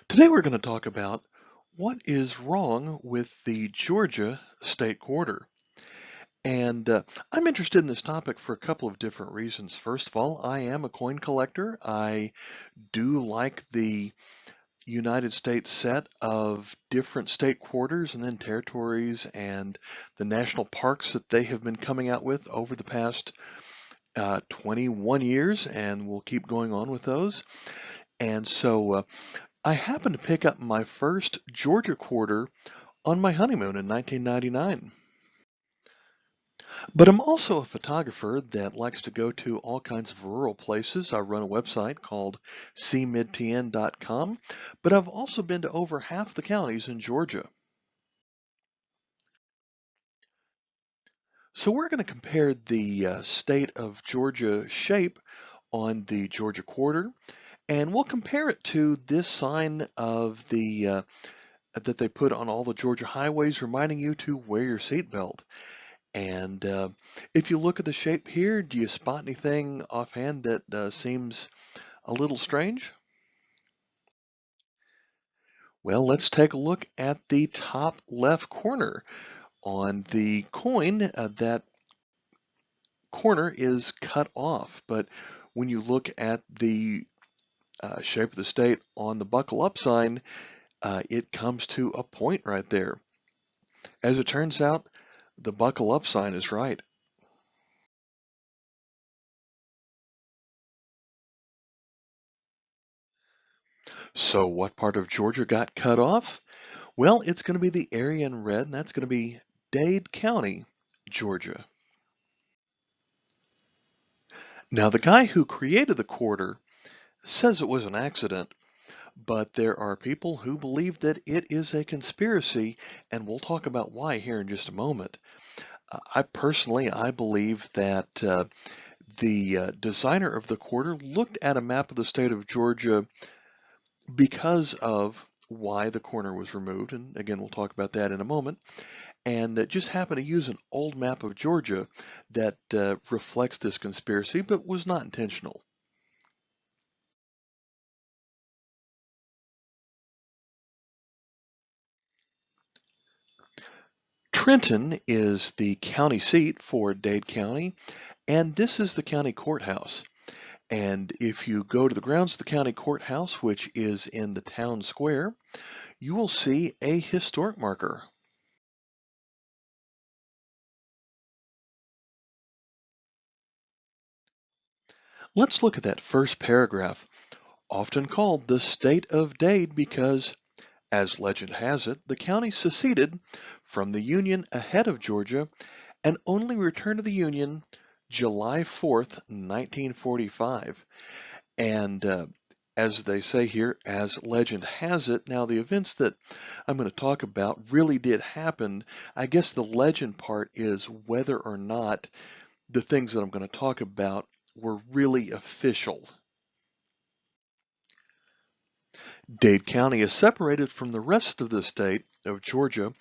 Today we're going to talk about what is wrong with the Georgia state quarter. And I'm interested in this topic for a couple of different reasons. First of all, I am a coin collector. I do like the United States set of different state quarters and then territories and the national parks that they have been coming out with over the past 21 years, and we'll keep going on with those. And so I happened to pick up my first Georgia quarter on my honeymoon in 1999. But I'm also a photographer that likes to go to all kinds of rural places. I run a website called cmidtn.com, but I've also been to over half the counties in Georgia. So we're going to compare the state of Georgia shape on the Georgia quarter, and we'll compare it to this sign of the that they put on all the Georgia highways reminding you to wear your seatbelt. And if you look at the shape here, do you spot anything offhand that seems a little strange? Well, let's take a look at the top left corner. On the coin, that corner is cut off, but when you look at the shape of the state on the buckle up sign, it comes to a point right there. As it turns out, the buckle up sign is right. So what part of Georgia got cut off? Well, it's going to be the area in red, and that's going to be Dade County, Georgia. Now, the guy who created the quarter says it was an accident, but there are people who believe that it is a conspiracy, and we'll talk about why here in just a moment. I believe that the designer of the quarter looked at a map of the state of Georgia because of why the corner was removed, and again, we'll talk about that in a moment, and just happened to use an old map of Georgia that reflects this conspiracy, but was not intentional. Trenton is the county seat for Dade County, and this is the county courthouse. And if you go to the grounds of the county courthouse, which is in the town square, you will see a historic marker. Let's look at that first paragraph, often called the State of Dade because, as legend has it, the county seceded from the Union ahead of Georgia and only returned to the Union July 4th, 1945. And as they say here, as legend has it, now the events that I'm going to talk about really did happen. I guess the legend part is whether or not the things that I'm going to talk about were really official. Dade County is separated from the rest of the state of Georgia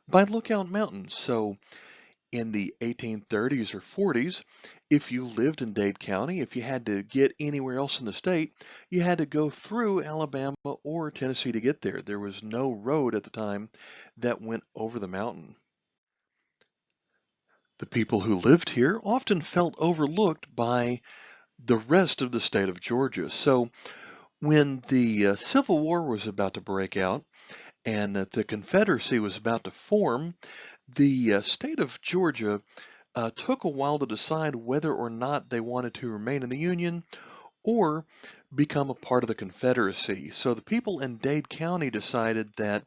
by Lookout Mountain. So in the 1830s or 40s, if you lived in Dade County, if you had to get anywhere else in the state, you had to go through Alabama or Tennessee to get there. There was no road at the time that went over the mountain. The people who lived here often felt overlooked by the rest of the state of Georgia. So when the Civil War was about to break out and that the Confederacy was about to form, the state of Georgia took a while to decide whether or not they wanted to remain in the Union or become a part of the Confederacy. So the people in Dade County decided that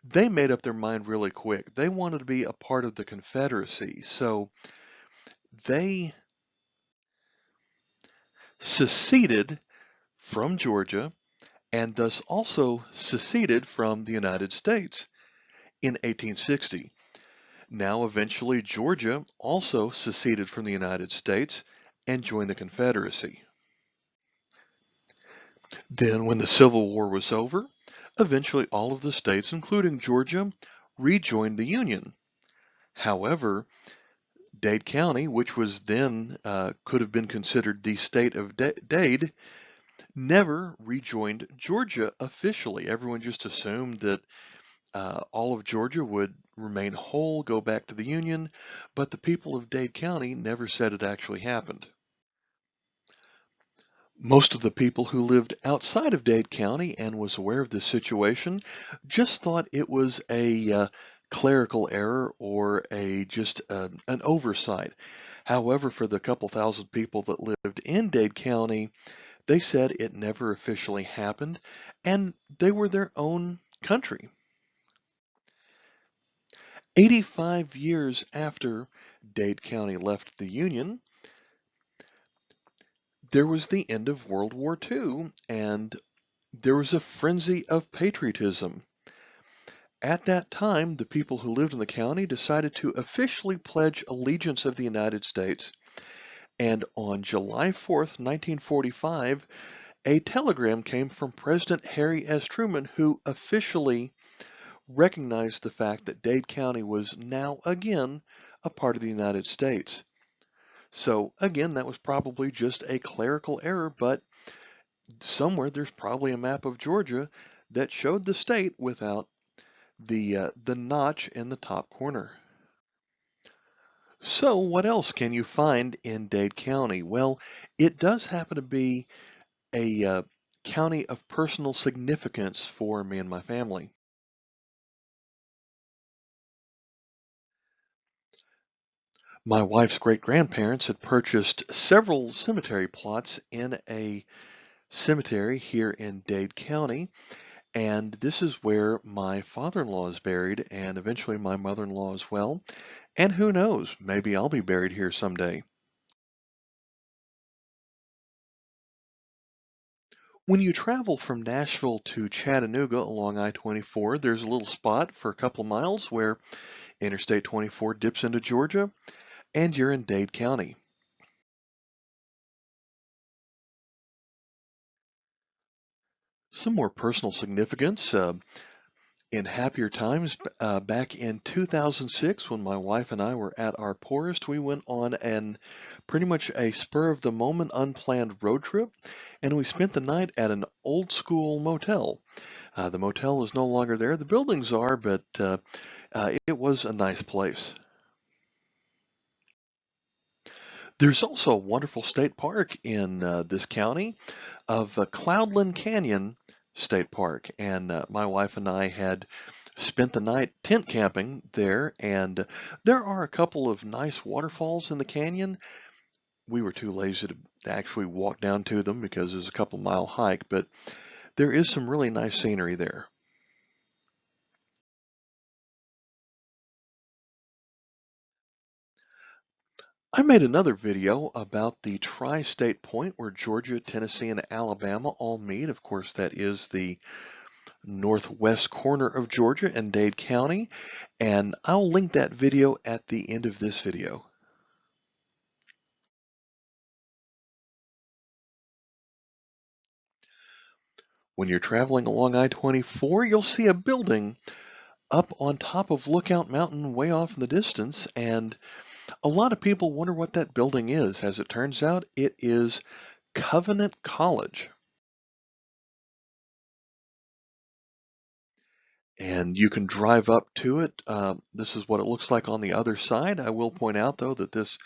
they made up their mind really quick. They wanted to be a part of the Confederacy. So they seceded from Georgia and thus also seceded from the United States in 1860. Now, eventually, Georgia also seceded from the United States and joined the Confederacy. Then, when the Civil War was over, eventually all of the states, including Georgia, rejoined the Union. However, Dade County, which was then could have been considered the state of Dade, never rejoined Georgia officially. Everyone just assumed that all of Georgia would remain whole, go back to the Union, but the people of Dade County never said it actually happened. Most of the people who lived outside of Dade County and was aware of this situation just thought it was a clerical error or an oversight. However, for the couple thousand people that lived in Dade County, they said it never officially happened and they were their own country. 85 years after Dade County left the Union, there was the end of World War II, and there was a frenzy of patriotism. At that time, the people who lived in the county decided to officially pledge allegiance of the United States. And on July 4th, 1945, a telegram came from President Harry S. Truman, who officially recognized the fact that Dade County was now again a part of the United States. So again, that was probably just a clerical error, but somewhere there's probably a map of Georgia that showed the state without the notch in the top corner. So what else can you find in Dade County? Well, it does happen to be a county of personal significance for me and my family. My wife's great-grandparents had purchased several cemetery plots in a cemetery here in Dade County, and this is where my father-in-law is buried, and eventually my mother-in-law as well. And who knows, maybe I'll be buried here someday. When you travel from Nashville to Chattanooga along I-24, there's a little spot for a couple of miles where Interstate 24 dips into Georgia, and you're in Dade County. Some more personal significance. In happier times, back in 2006, when my wife and I were at our poorest, we went on pretty much a spur of the moment, unplanned road trip, and we spent the night at an old school motel. The motel is no longer there. The buildings are, but it was a nice place. There's also a wonderful state park in this county of Cloudland Canyon State Park, and my wife and I had spent the night tent camping there, and there are a couple of nice waterfalls in the canyon. We were too lazy to actually walk down to them because it's a couple mile hike, but there is some really nice scenery there. I made another video about the tri-state point where Georgia, Tennessee, and Alabama all meet. Of course, that is the northwest corner of Georgia in Dade County, and I'll link that video at the end of this video. When you're traveling along I-24, you'll see a building up on top of Lookout Mountain way off in the distance, and a lot of people wonder what that building is. As it turns out, it is Covenant College. And you can drive up to it. This is what it looks like on the other side. I will point out, though, that this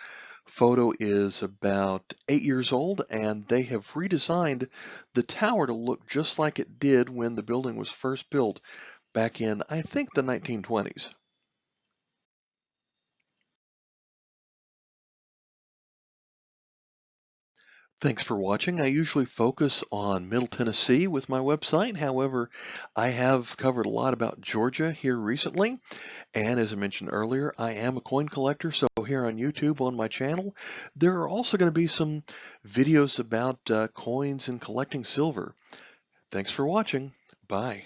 photo is about 8 years old, and they have redesigned the tower to look just like it did when the building was first built back in, I think, the 1920s. Thanks for watching. I usually focus on Middle Tennessee with my website. However, I have covered a lot about Georgia here recently. And as I mentioned earlier, I am a coin collector. So here on YouTube on my channel, there are also going to be some videos about coins and collecting silver. Thanks for watching. Bye.